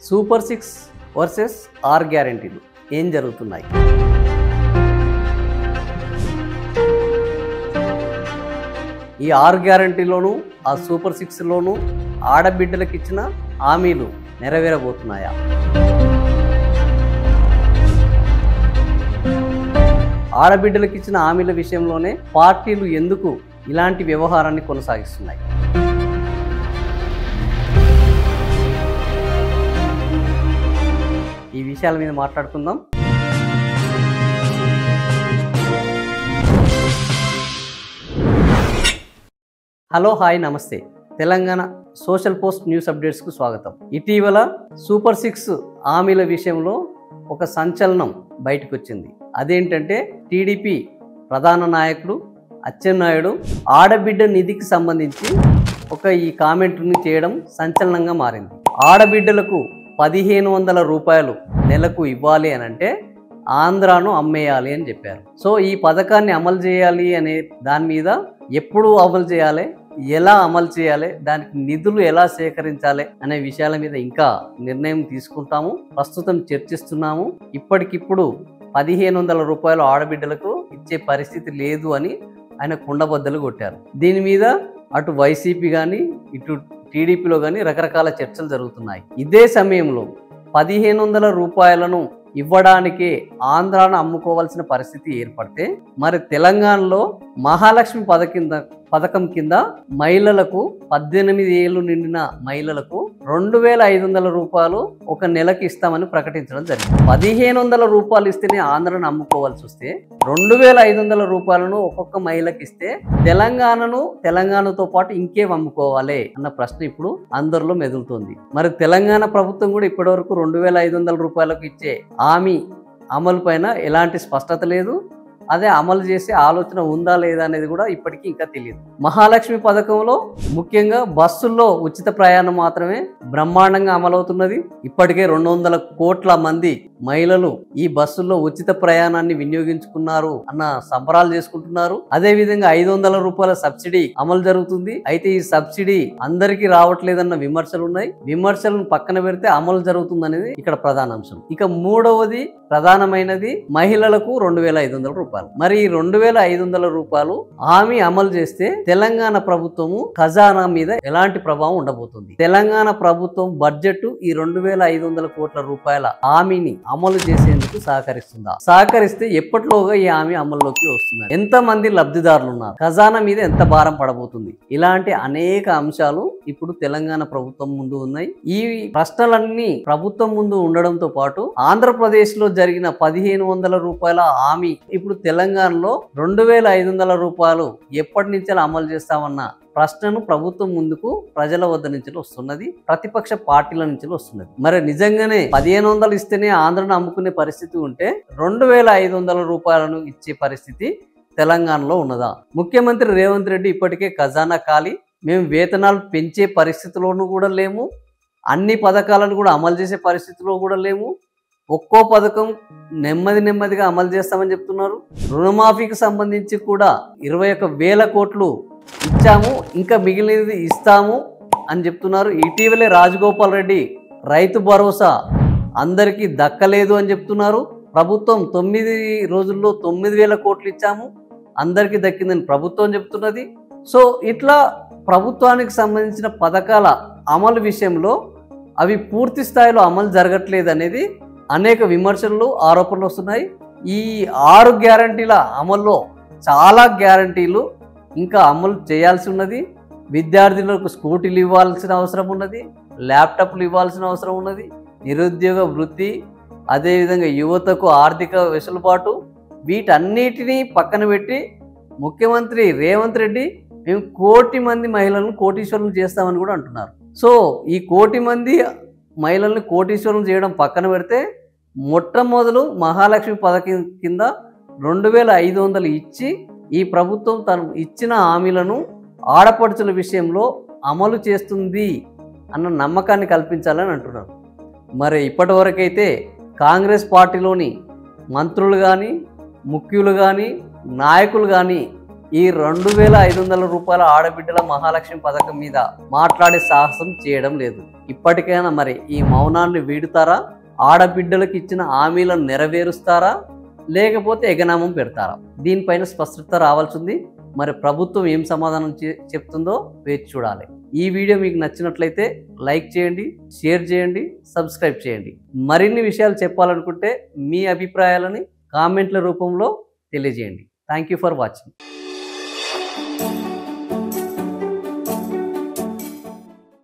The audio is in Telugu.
సూపర్ 6 వర్సెస్ ఆర్ గ్యారెంటీలు ఏం జరుగుతున్నాయి? ఈ ఆర్ గ్యారెంటీలోను ఆ సూపర్ 6లోను ఆడబిడ్డలకు ఇచ్చిన హామీలు నెరవేరబోతున్నాయా? ఆడబిడ్డలకు ఇచ్చిన హామీల విషయంలోనే పార్టీలు ఎందుకు ఇలాంటి వ్యవహారాన్ని కొనసాగిస్తున్నాయి? ఈ విషయాల మీద మాట్లాడుకుందాం. హలో, హాయ్, నమస్తే. తెలంగాణ సోషల్ పోస్ట్ న్యూస్ అప్డేట్స్కు స్వాగతం. ఇటీవల సూపర్ 6 హామీల విషయంలో ఒక సంచలనం బయటకు వచ్చింది. అదేంటంటే టీడీపీ ప్రధాన నాయకుడు అచ్చెన్నాయుడు ఆడబిడ్డ నిధికి సంబంధించి ఈ కామెంట్ని చేయడం సంచలనంగా మారింది. ఆడబిడ్డలకు 1500 రూపాయలు నెలకు ఇవ్వాలి అని అంటే ఆంధ్రాను అమ్మేయాలి అని చెప్పారు. సో ఈ పథకాన్ని అమలు చేయాలి అనే దాని మీద ఎప్పుడు అమలు చేయాలి, ఎలా అమలు చేయాలి, దానికి నిధులు ఎలా సేకరించాలి అనే విషయాల మీద ఇంకా నిర్ణయం తీసుకుంటాము. ప్రస్తుతం చర్చిస్తున్నాము. ఇప్పటికిప్పుడు 1500 రూపాయలు ఆడబిడ్డలకు ఇచ్చే పరిస్థితి లేదు అని ఆయన కుండబద్దలు కొట్టారు. దీని మీద అటు వైసీపీ కానీ ఇటు టీడీపీలో కానీ రకరకాల చర్చలు జరుగుతున్నాయి. ఇదే సమయంలో 1500 రూపాయలను ఇవ్వడానికే ఆంధ్రాను అమ్ముకోవాల్సిన పరిస్థితి ఏర్పడితే మరి తెలంగాణలో మహాలక్ష్మి పథకం కింద మహిళలకు 18 ఏళ్ళు నిండిన మహిళలకు 2500 రూపాయలు ఒక నెలకి ఇస్తామని ప్రకటించడం జరిగింది. 1500 రూపాయలు ఇస్తేనే ఆంధ్రాను అమ్ముకోవాల్సి వస్తే 2500 రూపాయలను ఒక్కొక్క మహిళకి ఇస్తే తెలంగాణతో పాటు ఇంకేం అమ్ముకోవాలి అన్న ప్రశ్న ఇప్పుడు అందరిలో మెదులుతోంది. మరి తెలంగాణ ప్రభుత్వం కూడా ఇప్పటివరకు 2500 రూపాయలకు ఇచ్చే హామీ అమలు పైన ఎలాంటి స్పష్టత లేదు. అదే అమలు చేసే ఆలోచన ఉందా లేదా అనేది కూడా ఇప్పటికీ ఇంకా తెలియదు. మహాలక్ష్మి పథకంలో ముఖ్యంగా బస్సుల్లో ఉచిత ప్రయాణం మాత్రమే బ్రహ్మాండంగా అమలవుతున్నది. ఇప్పటికే 200 కోట్ల మంది మహిళలు ఈ బస్సుల్లో ఉచిత ప్రయాణాన్ని వినియోగించుకున్నారు అన్న సంబరాలు చేసుకుంటున్నారు. అదే విధంగా 500 రూపాయల సబ్సిడీ అమలు జరుగుతుంది. అయితే ఈ సబ్సిడీ అందరికీ రావట్లేదన్న విమర్శలు ఉన్నాయి. విమర్శలను పక్కన పెడితే అమలు జరుగుతుంది అనేది ఇక్కడ ప్రధాన అంశం. ఇక మూడవది ప్రధానమైనది మహిళలకు 2500 రూపాయలు. మరి 2500 రూపాయలు హామీ అమలు చేస్తే తెలంగాణ ప్రభుత్వము ఖజానా మీద ఎలాంటి ప్రభావం ఉండబోతుంది? తెలంగాణ ప్రభుత్వం బడ్జెట్ ఈ 2500 కోట్ల రూపాయల హామీని అమలు చేసేందుకు సహకరిస్తుందా? సహకరిస్తే ఎప్పటిలోగా ఈ హామీ అమల్లోకి వస్తుంది? ఎంతమంది లబ్ధిదారులు ఉన్నారు? ఖజానా మీద ఎంత భారం పడబోతుంది? ఇలాంటి అనేక అంశాలు ఇప్పుడు తెలంగాణ ప్రభుత్వం ముందు ఉన్నాయి. ఈ ప్రశ్నలన్నీ ప్రభుత్వం ముందు ఉండడంతో పాటు ఆంధ్రప్రదేశ్ లో జరిగిన 1500 రూపాయల హామీ ఇప్పుడు తెలంగాణలో 2500 రూపాయలు ఎప్పటి నుంచి అమలు చేస్తామన్న ప్రశ్నను ప్రభుత్వం ముందుకు ప్రజల వద్ద నుంచి వస్తున్నది, ప్రతిపక్ష పార్టీల నుంచి వస్తున్నది. మరి నిజంగానే 1500 ఇస్తేనే ఆంధ్రను అమ్ముకునే పరిస్థితి ఉంటే 2500 రూపాయలను ఇచ్చే పరిస్థితి తెలంగాణలో ఉన్నదా? ముఖ్యమంత్రి రేవంత్ రెడ్డి ఇప్పటికే ఖజానా ఖాళీ, మేము వేతనాలు పెంచే పరిస్థితిలోనూ కూడా లేము, అన్ని పథకాలను కూడా అమలు చేసే పరిస్థితిలో కూడా లేము, ఒక్కో పథకం నెమ్మదిగా అమలు చేస్తామని చెప్తున్నారు. రుణమాఫీకి సంబంధించి కూడా 21,000 కోట్లు ఇచ్చాము, ఇంకా మిగిలినది ఇస్తాము అని చెప్తున్నారు. ఇటీవలే రాజగోపాల్ రెడ్డి రైతు భరోసా అందరికీ దక్కలేదు అని చెప్తున్నారు. ప్రభుత్వం 9 రోజుల్లో 9,000 కోట్లు ఇచ్చాము, అందరికీ దక్కిందని ప్రభుత్వం చెప్తున్నది. సో ఇట్లా ప్రభుత్వానికి సంబంధించిన పథకాల అమలు విషయంలో అవి పూర్తి స్థాయిలో అమలు జరగట్లేదు అనేది అనేక విమర్శలు, ఆరోపణలు వస్తున్నాయి. ఈ 6 గ్యారంటీల అమల్లో చాలా గ్యారంటీలు ఇంకా అమలు చేయాల్సి ఉన్నది. విద్యార్థులకు స్కూటీలు ఇవ్వాల్సిన అవసరం ఉన్నది, ల్యాప్టాప్లు ఇవ్వాల్సిన అవసరం ఉన్నది, నిరుద్యోగ వృత్తి, అదేవిధంగా యువతకు ఆర్థిక వెసులుబాటు, వీటన్నిటినీ పక్కన పెట్టి ముఖ్యమంత్రి రేవంత్ రెడ్డి మేము 1 కోటి మంది మహిళలను కోటీశ్వరులు చేస్తామని కూడా అంటున్నారు. సో ఈ 1 కోటి మంది మహిళల్ని కోటీశ్వరులు చేయడం పక్కన పెడితే మొట్టమొదలు మహాలక్ష్మి పథకం కింద 2500 ఇచ్చి ఈ ప్రభుత్వం తను ఇచ్చిన హామీలను ఆడపడుచుల విషయంలో అమలు చేస్తుంది అన్న నమ్మకాన్ని కల్పించాలని అంటున్నారు. మరి ఇప్పటివరకైతే కాంగ్రెస్ పార్టీలోని మంత్రులు కానీ, ముఖ్యులు కానీ, నాయకులు కానీ ఈ 2500 రూపాయల ఆడబిడ్డల మహాలక్ష్మి పథకం మీద మాట్లాడే సాహసం చేయడం లేదు. ఇప్పటికైనా మరి ఈ మౌనాన్ని వీడుతారా? ఆడబిడ్డలకు ఇచ్చిన హామీలను నెరవేరుస్తారా, లేకపోతే ఎగనామం పెడతారా? దీనిపైన స్పష్టత రావాల్సింది. మరి ప్రభుత్వం ఏం సమాధానం చెప్తుందో వేచి చూడాలి. ఈ వీడియో మీకు నచ్చినట్లయితే లైక్ చేయండి, షేర్ చేయండి, సబ్స్క్రైబ్ చేయండి. మరిన్ని విషయాలు చెప్పాలనుకుంటే మీ అభిప్రాయాలని కామెంట్ల రూపంలో తెలియజేయండి. Thank you for watching.